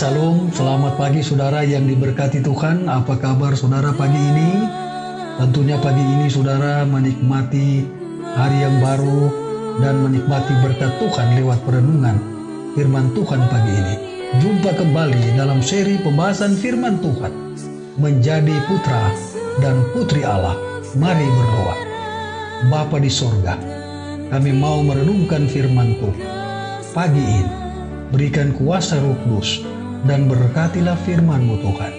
Shalom, selamat pagi saudara yang diberkati Tuhan. Apa kabar saudara pagi ini? Tentunya pagi ini saudara menikmati hari yang baru dan menikmati berkat Tuhan lewat perenungan firman Tuhan pagi ini. Jumpa kembali dalam seri pembahasan firman Tuhan, menjadi putra dan putri Allah. Mari berdoa. Bapa di sorga, kami mau merenungkan firman Tuhan pagi ini. Berikan kuasa Roh Kudus dan berkatilah firman-Mu Tuhan.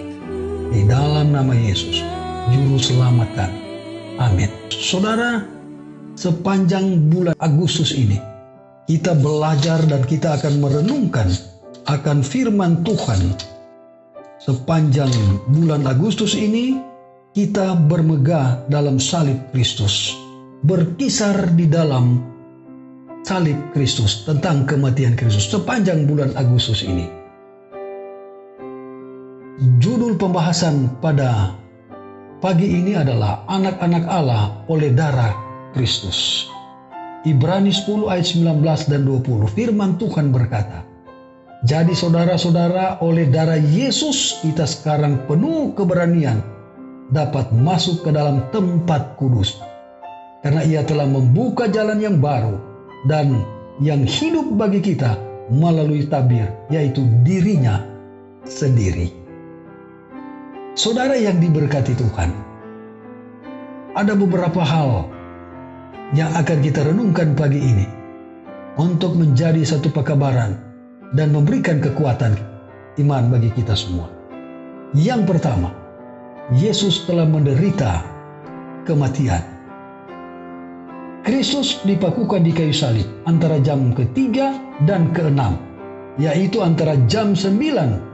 Di dalam nama Yesus, Juru Selamat kami. Amin. Saudara, sepanjang bulan Agustus ini, kita belajar dan kita akan merenungkan akan firman Tuhan. Sepanjang bulan Agustus ini, kita bermegah dalam salib Kristus. Berkisar di dalam salib Kristus, tentang kematian Kristus sepanjang bulan Agustus ini. Judul pembahasan pada pagi ini adalah anak-anak Allah oleh darah Kristus. Ibrani 10 ayat 19 dan 20, firman Tuhan berkata, jadi saudara-saudara, oleh darah Yesus kita sekarang penuh keberanian dapat masuk ke dalam tempat kudus, karena Ia telah membuka jalan yang baru dan yang hidup bagi kita melalui tabir, yaitu dirinya sendiri. Saudara yang diberkati Tuhan, ada beberapa hal yang akan kita renungkan pagi ini untuk menjadi satu pekabaran dan memberikan kekuatan iman bagi kita semua. Yang pertama, Yesus telah menderita kematian. Kristus dipakukan di kayu salib antara jam ke-3 dan ke-6, yaitu antara jam 9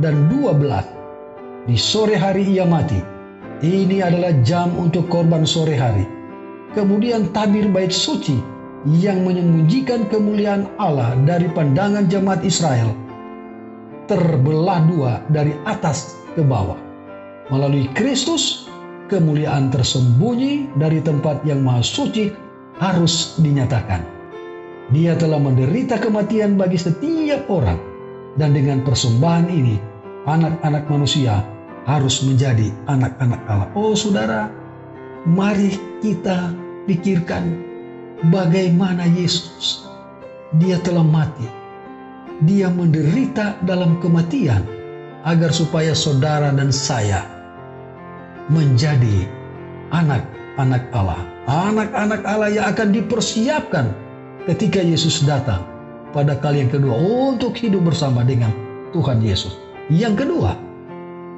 dan 12. Di sore hari Ia mati. Ini adalah jam untuk korban sore hari. Kemudian tabir bait suci yang menyembunyikan kemuliaan Allah dari pandangan jemaat Israel terbelah dua dari atas ke bawah. Melalui Kristus, kemuliaan tersembunyi dari tempat yang maha suci harus dinyatakan. Dia telah menderita kematian bagi setiap orang, dan dengan persembahan ini anak-anak manusia harus menjadi anak-anak Allah. Oh saudara, mari kita pikirkan bagaimana Yesus, Dia telah mati, Dia menderita dalam kematian agar supaya saudara dan saya menjadi anak-anak Allah. Anak-anak Allah yang akan dipersiapkan ketika Yesus datang pada kali yang kedua untuk hidup bersama dengan Tuhan Yesus. Yang kedua,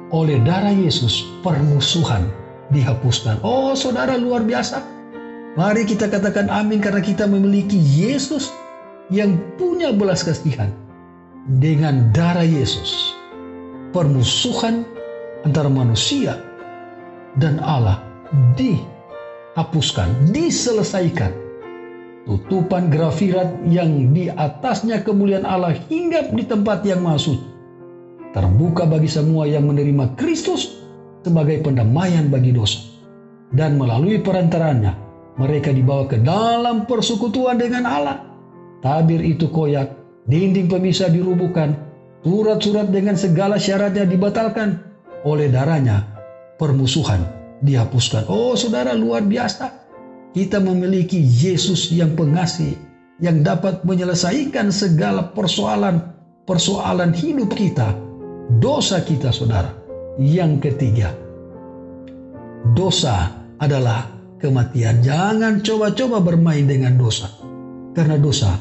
oleh darah Yesus permusuhan dihapuskan. Oh saudara, luar biasa. Mari kita katakan amin, karena kita memiliki Yesus yang punya belas kasihan. Dengan darah Yesus, permusuhan antara manusia dan Allah dihapuskan, diselesaikan. Tutupan grafirat yang di atasnya kemuliaan Allah hinggap di tempat yang maha suci terbuka bagi semua yang menerima Kristus sebagai pendamaian bagi dosa, dan melalui perantaranya mereka dibawa ke dalam persekutuan dengan Allah. Tabir itu koyak, dinding pemisah dirubuhkan, surat-surat dengan segala syaratnya dibatalkan. Oleh darahnya permusuhan dihapuskan. Oh saudara, luar biasa. Kita memiliki Yesus yang pengasih, yang dapat menyelesaikan segala persoalan hidup kita, dosa kita saudara. Yang ketiga, dosa adalah kematian. Jangan coba-coba bermain dengan dosa, karena dosa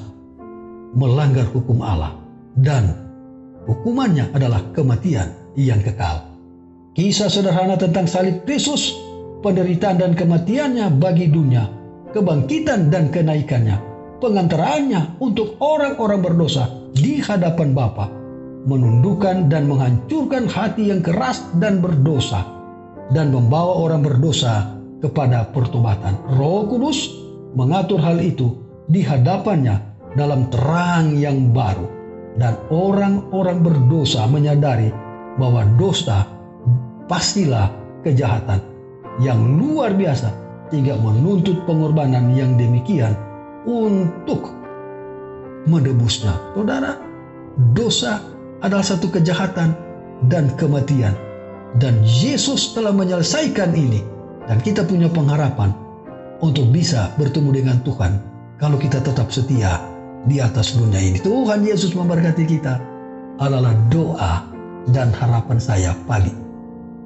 melanggar hukum Allah dan hukumannya adalah kematian yang kekal. Kisah sederhana tentang salib Kristus, penderitaan dan kematiannya bagi dunia, kebangkitan dan kenaikannya, pengantaraannya untuk orang-orang berdosa di hadapan Bapa, menundukkan dan menghancurkan hati yang keras dan berdosa, dan membawa orang berdosa kepada pertobatan. Roh Kudus mengatur hal itu di hadapannya dalam terang yang baru, dan orang-orang berdosa menyadari bahwa dosa pastilah kejahatan yang luar biasa, sehingga menuntut pengorbanan yang demikian untuk menebusnya. Saudara, dosa adalah satu kejahatan dan kematian. Dan Yesus telah menyelesaikan ini. Dan kita punya pengharapan untuk bisa bertemu dengan Tuhan kalau kita tetap setia di atas dunia ini. Tuhan Yesus memberkati kita adalah doa dan harapan saya pagi.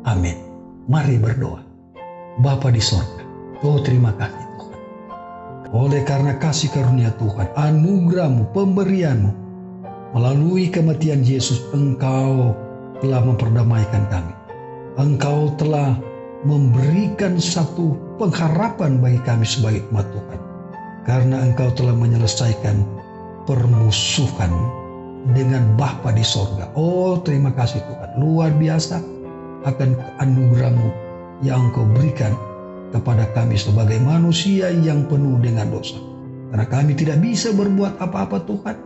Amin. Mari berdoa. Bapa di sorga, terima kasih Tuhan. Oleh karena kasih karunia Tuhan, anugerah-Mu, pemberian-Mu, melalui kematian Yesus, Engkau telah memperdamaikan kami. Engkau telah memberikan satu pengharapan bagi kami sebagai umat Tuhan. Karena Engkau telah menyelesaikan permusuhan dengan Bapa di sorga. Terima kasih Tuhan. Luar biasa akan anugerah-Mu yang Engkau berikan kepada kami sebagai manusia yang penuh dengan dosa. Karena kami tidak bisa berbuat apa-apa Tuhan.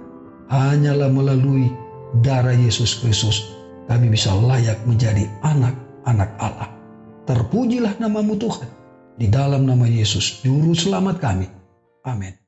Hanyalah melalui darah Yesus Kristus kami bisa layak menjadi anak-anak Allah. Terpujilah nama-Mu Tuhan. Di dalam nama Yesus, Juru Selamat kami. Amin.